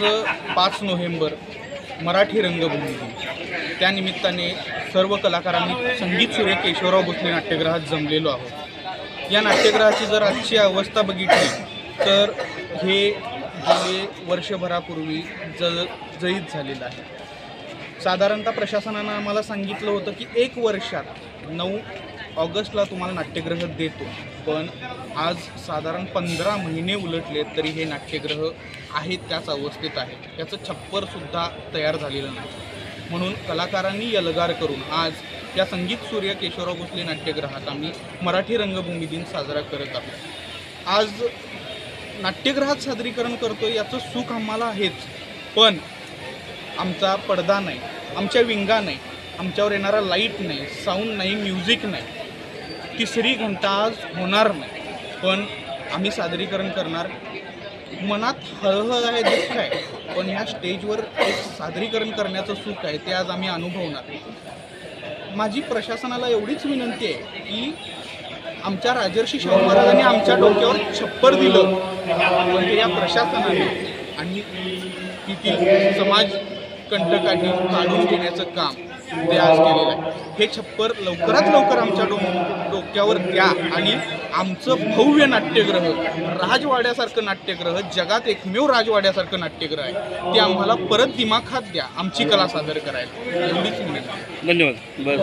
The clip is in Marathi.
5 नोव्हेंबर मराठी रंगभूमी दिन, त्यानिमित्ताने सर्व कलाकारांनी संगीत सूर्य केशवराव भोसले नाट्यगृहात जमलेलो आहोत। या नाट्यगृहाची जर आजची अवस्था बघितली तर हे गेले वर्षभरापूर्वी जळीत झालेलं आहे। साधारणतः प्रशासनानं आम्हाला सांगितलं होतं की 1 वर्षात 9 ऑगस्टला तुम्हाला नाट्यगृह देतो, पण आज साधारण 15 महिने उलटले तरी हे नाट्यगृह आहे त्याच अवस्थेत आहे। त्याचं छप्परसुद्धा तयार झालेलं नाही। म्हणून कलाकारांनी एल्गार करून आज या संगीत सूर्य केशवराव भोसले नाट्यगृहात आम्ही मराठी रंगभूमी दिन साजरा करत आहोत। आज नाट्यगृहात सादरीकरण करतो याचं सुख आम्हाला आहेच, पण आमचा पडदा नाही, आमच्या विंगा नाही, आमच्यावर येणारा लाईट नाही, साऊंड नाही, म्युझिक नाही, तिसरी घंटा आज होणार नाही, पण आम्ही सादरीकरण करणार। मनात हळहळ आहे, दुःख आहे, पण ह्या स्टेजवर एक सादरीकरण करण्याचं सुख आहे ते आज आम्ही अनुभवणार। माझी प्रशासनाला एवढीच विनंती आहे की आमच्या राजर्षी शाहू महाराजांनी आमच्या डोक्यावर छप्पर दिलं, म्हणजे या प्रशासनाने आणि तिथील समाज कंटकांनी काढून घेण्याचं काम ते आज केलेलं आहे। हे छप्पर लवकरात लवकर आमच्या डोक्यावर द्या आणि आमचं भव्य नाट्यगृह, राजवाड्यासारखं नाट्यगृह, जगात एकमेव राजवाड्यासारखं नाट्यगृह आहे, ते आम्हाला परत दिमाखात द्या आमची कला सादर करायला। एवढीच विनंती। धन्यवाद। बस